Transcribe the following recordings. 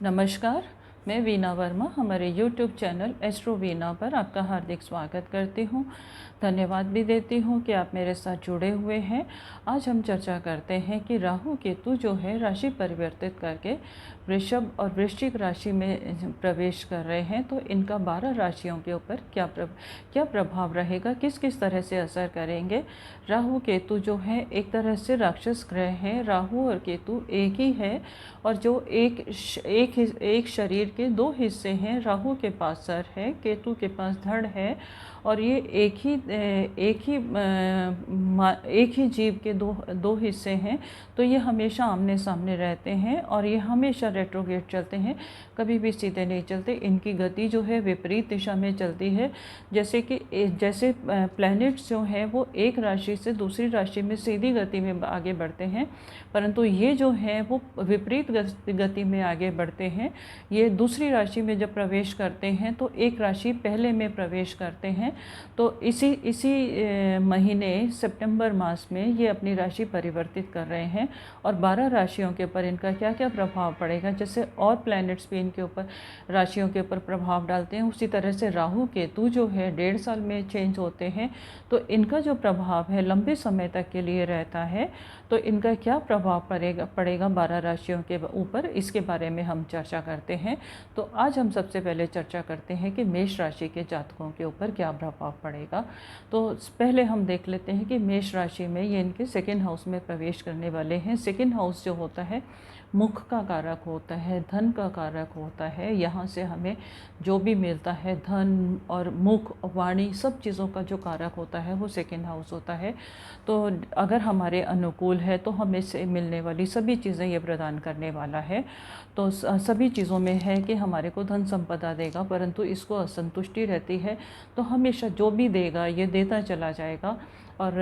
नमस्कार, मैं वीना वर्मा हमारे YouTube चैनल एस्ट्रो वीना पर आपका हार्दिक स्वागत करती हूँ। धन्यवाद भी देती हूँ कि आप मेरे साथ जुड़े हुए हैं। आज हम चर्चा करते हैं कि राहु केतु जो है राशि परिवर्तित करके वृषभ और वृश्चिक राशि में प्रवेश कर रहे हैं, तो इनका 12 राशियों के ऊपर क्या प्रभाव रहेगा, किस किस तरह से असर करेंगे। राहु केतु जो है एक तरह से राक्षस ग्रह है। राहु और केतु एक ही है और जो एक शरीर के दो हिस्से हैं। राहु के पास सर है, केतु के पास धड़ है और ये एक ही जीव के दो हिस्से हैं। तो ये हमेशा आमने सामने रहते हैं और ये हमेशा रेट्रोग्रेड चलते हैं, कभी भी सीधे नहीं चलते। इनकी गति जो है विपरीत दिशा में चलती है। जैसे प्लैनेट्स जो हैं वो एक राशि से दूसरी राशि में सीधी गति में आगे बढ़ते हैं, परंतु ये जो है वो विपरीत गति में आगे बढ़ते हैं। ये दूसरी राशि में जब प्रवेश करते हैं तो एक राशि पहले में प्रवेश करते हैं। तो इसी महीने सितंबर मास में ये अपनी राशि परिवर्तित कर रहे हैं और 12 राशियों के ऊपर इनका क्या क्या प्रभाव पड़ेगा। जैसे और प्लैनेट्स भी इनके ऊपर राशियों के ऊपर प्रभाव डालते हैं, उसी तरह से राहु केतु जो है 1.5 साल में चेंज होते हैं। तो इनका जो प्रभाव है लंबे समय तक के लिए रहता है। तो इनका क्या प्रभाव पड़ेगा 12 राशियों के ऊपर, इसके बारे में हम चर्चा करते हैं। तो आज हम सबसे पहले चर्चा करते हैं कि मेष राशि के जातकों के ऊपर क्या प्रभाव पड़ेगा। तो पहले हम देख लेते हैं कि मेष राशि में ये इनके सेकंड हाउस में प्रवेश करने वाले हैं। सेकंड हाउस जो होता है मुख का कारक होता है, धन का कारक होता है। यहाँ से हमें जो भी मिलता है धन और मुख वाणी सब चीज़ों का जो कारक होता है वो सेकंड हाउस होता है। तो अगर हमारे अनुकूल है तो हमें से मिलने वाली सभी चीज़ें ये प्रदान करने वाला है। तो सभी चीज़ों में है कि हमारे को धन संपदा देगा, परंतु इसको असंतुष्टि रहती है। तो हमेशा जो भी देगा ये देता चला जाएगा और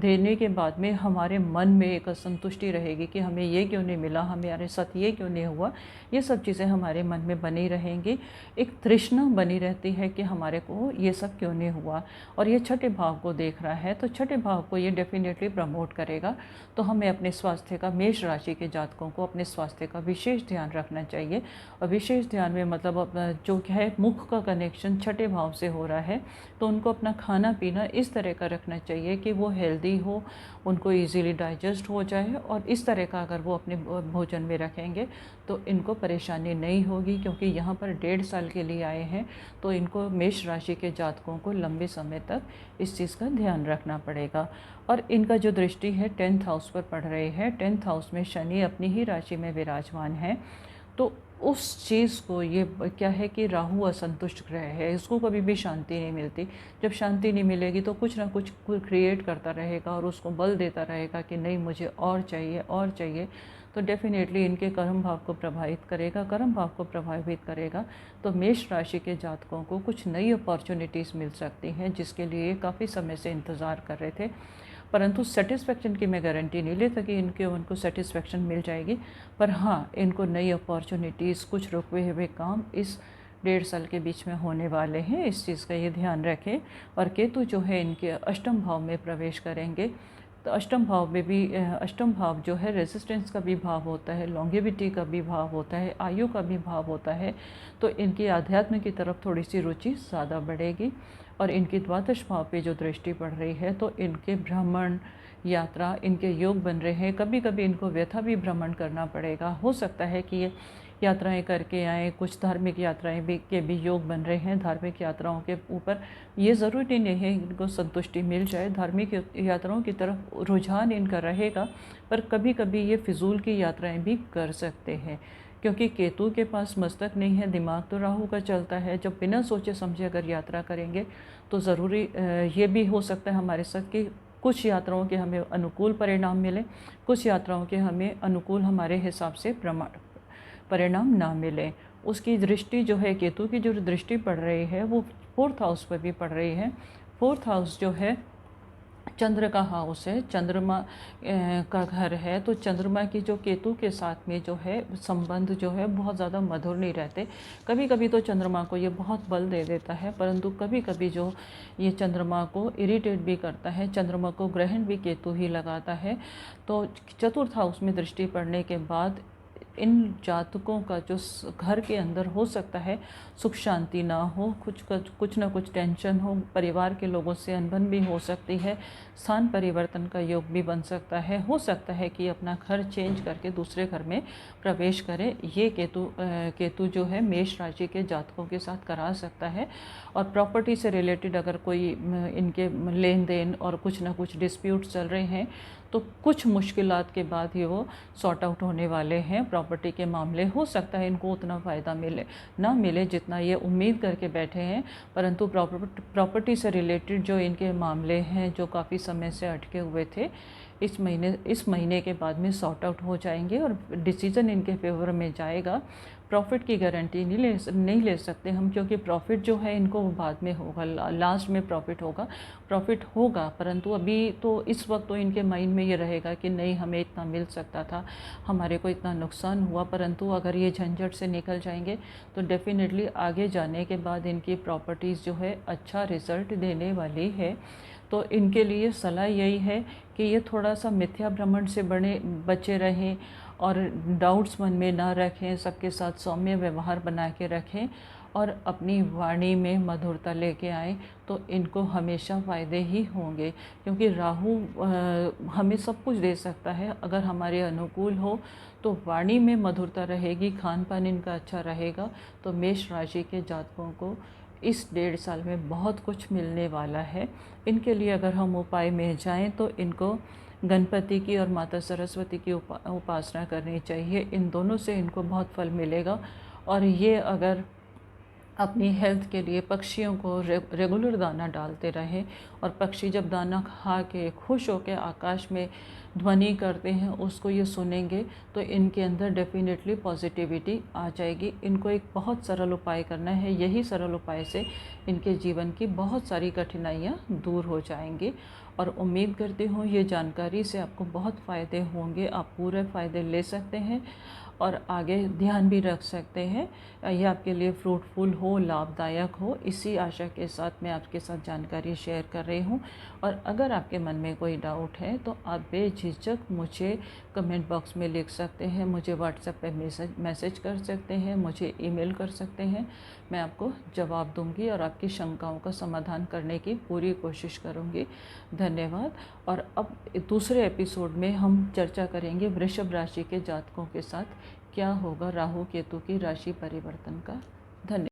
देने के बाद में हमारे मन में एक असंतुष्टि रहेगी कि हमें ये क्यों नहीं मिला, हमारे साथ ये क्यों नहीं हुआ। ये सब चीज़ें हमारे मन में बनी रहेंगी। एक तृष्णा बनी रहती है कि हमारे को ये सब क्यों नहीं हुआ। और ये छठे भाव को देख रहा है, तो छठे भाव को ये डेफिनेटली प्रमोट करेगा। तो हमें अपने स्वास्थ्य का, मेष राशि के जातकों को अपने स्वास्थ्य का विशेष ध्यान रखना चाहिए। और विशेष ध्यान में मतलब जो है मुख का कनेक्शन छठे भाव से हो रहा है, तो उनको अपना खाना पीना इस तरह का रखना चाहिए कि वो हेल्दी हो, उनको इजीली डाइजेस्ट हो जाए। और इस तरह का अगर वो अपने भोजन में रखेंगे तो इनको परेशानी नहीं होगी, क्योंकि यहाँ पर 1.5 साल के लिए आए हैं। तो इनको मेष राशि के जातकों को लंबे समय तक इस चीज़ का ध्यान रखना पड़ेगा। और इनका जो दृष्टि है 10th हाउस पर पड़ रही है। 10th हाउस में शनि अपनी ही राशि में विराजमान है। तो उस चीज़ को ये क्या है कि राहु असंतुष्ट ग्रह है, इसको कभी भी शांति नहीं मिलती। जब शांति नहीं मिलेगी तो कुछ ना कुछ क्रिएट करता रहेगा और उसको बल देता रहेगा कि नहीं मुझे और चाहिए और चाहिए। तो डेफिनेटली इनके कर्म भाव को प्रभावित करेगा। कर्म भाव को प्रभावित करेगा तो मेष राशि के जातकों को कुछ नई अपॉर्चुनिटीज़ मिल सकती हैं, जिसके लिए काफ़ी समय से इंतज़ार कर रहे थे। परंतु सेटिस्फेक्शन की मैं गारंटी नहीं लेता कि उनको सेटिस्फेक्शन मिल जाएगी। पर हाँ, इनको नई अपॉर्चुनिटीज़, कुछ रुके हुए काम इस 1.5 साल के बीच में होने वाले हैं। इस चीज़ का ये ध्यान रखें। और केतु जो है इनके अष्टम भाव में प्रवेश करेंगे। तो अष्टम भाव में भी अष्टम भाव जो है रेजिस्टेंस का भी भाव होता है, लॉन्गेविटी का भी भाव होता है, आयु का भी भाव होता है। तो इनकी आध्यात्म की तरफ थोड़ी सी रुचि ज़्यादा बढ़ेगी। और इनकी द्वादश भाव पे जो दृष्टि पड़ रही है तो इनके भ्रमण यात्रा, इनके योग बन रहे हैं। कभी कभी इनको व्यथा भी भ्रमण करना पड़ेगा। हो सकता है कि ये यात्राएं करके आए। कुछ धार्मिक यात्राएं भी योग बन रहे हैं। धार्मिक यात्राओं के ऊपर ये ज़रूरी नहीं है इनको संतुष्टि मिल जाए। धार्मिक यात्राओं की तरफ रुझान इनका रहेगा, पर कभी कभी ये फिजूल की यात्राएं भी कर सकते हैं, क्योंकि केतु के पास मस्तक नहीं है, दिमाग तो राहु का चलता है। जब बिना सोचे समझे अगर यात्रा करेंगे तो ज़रूरी ये भी हो सकता है हमारे साथ कि कुछ यात्राओं के हमें अनुकूल परिणाम मिले, कुछ यात्राओं के हमें अनुकूल हमारे हिसाब से परिणाम ना मिले। उसकी दृष्टि जो है, केतु की जो दृष्टि पड़ रही है वो 4th हाउस पर भी पड़ रही है। 4th हाउस जो है चंद्र का हाउस है, चंद्रमा का घर है। तो चंद्रमा की जो केतु के साथ में जो है संबंध जो है बहुत ज़्यादा मधुर नहीं रहते। कभी कभी तो चंद्रमा को ये बहुत बल दे देता है, परंतु कभी कभी जो ये चंद्रमा को इरिटेट भी करता है। चंद्रमा को ग्रहण भी केतु ही लगाता है। तो 4th हाउस में दृष्टि पड़ने के बाद इन जातकों का जो घर के अंदर हो सकता है सुख शांति ना हो, कुछ ना कुछ टेंशन हो, परिवार के लोगों से अनबन भी हो सकती है, स्थान परिवर्तन का योग भी बन सकता है। हो सकता है कि अपना घर चेंज करके दूसरे घर में प्रवेश करें। ये केतु जो है मेष राशि के जातकों के साथ करा सकता है। और प्रॉपर्टी से रिलेटेड अगर कोई इनके लेन देन और कुछ ना कुछ डिस्प्यूट चल रहे हैं तो कुछ मुश्किलात के बाद ही वो सॉर्ट आउट होने वाले हैं। प्रॉपर्टी के मामले हो सकता है इनको उतना फ़ायदा मिले ना मिले जितना ये उम्मीद करके बैठे हैं, परंतु प्रॉपर्टी से रिलेटेड जो इनके मामले हैं जो काफ़ी समय से अटके हुए थे, इस महीने के बाद में सॉर्ट आउट हो जाएंगे और डिसीज़न इनके फेवर में जाएगा। प्रॉफिट की गारंटी नहीं ले सकते हम, क्योंकि प्रॉफिट जो है इनको बाद में होगा, लास्ट में प्रॉफिट होगा, परंतु अभी तो इस वक्त तो इनके माइंड में ये रहेगा कि नहीं हमें इतना मिल सकता था, हमारे को इतना नुकसान हुआ। परंतु अगर ये झंझट से निकल जाएंगे तो डेफिनेटली आगे जाने के बाद इनकी प्रॉपर्टीज़ जो है अच्छा रिज़ल्ट देने वाली है। तो इनके लिए सलाह यही है कि ये थोड़ा सा मिथ्या भ्रमण से बचे रहें और डाउट्स मन में ना रखें, सबके साथ सौम्य व्यवहार बना के रखें और अपनी वाणी में मधुरता लेके आएँ तो इनको हमेशा फ़ायदे ही होंगे। क्योंकि राहु हमें सब कुछ दे सकता है, अगर हमारे अनुकूल हो तो वाणी में मधुरता रहेगी, खान पान इनका अच्छा रहेगा, तो मेष राशि के जातकों को इस 1.5 साल में बहुत कुछ मिलने वाला है। इनके लिए अगर हम उपाय में जाएं तो इनको गणपति की और माता सरस्वती की उपासना करनी चाहिए। इन दोनों से इनको बहुत फल मिलेगा। और ये अगर अपनी हेल्थ के लिए पक्षियों को रेगुलर दाना डालते रहें, और पक्षी जब दाना खा के खुश होकर आकाश में ध्वनि करते हैं उसको ये सुनेंगे तो इनके अंदर डेफिनेटली पॉजिटिविटी आ जाएगी। इनको एक बहुत सरल उपाय करना है, यही सरल उपाय से इनके जीवन की बहुत सारी कठिनाइयाँ दूर हो जाएंगी। और उम्मीद करती हूँ ये जानकारी से आपको बहुत फ़ायदे होंगे, आप पूरे फ़ायदे ले सकते हैं और आगे ध्यान भी रख सकते हैं। यह आपके लिए फ्रूटफुल हो, लाभदायक हो, इसी आशा के साथ मैं आपके साथ जानकारी शेयर कर रही हूँ। और अगर आपके मन में कोई डाउट है तो आप बेझिझक मुझे कमेंट बॉक्स में लिख सकते हैं, मुझे व्हाट्सएप पे मैसेज कर सकते हैं, मुझे ईमेल कर सकते हैं। मैं आपको जवाब दूंगी और आपकी शंकाओं का समाधान करने की पूरी कोशिश करूंगी। धन्यवाद। और अब दूसरे एपिसोड में हम चर्चा करेंगे वृषभ राशि के जातकों के साथ क्या होगा राहु केतु की राशि परिवर्तन का। धन्यवाद।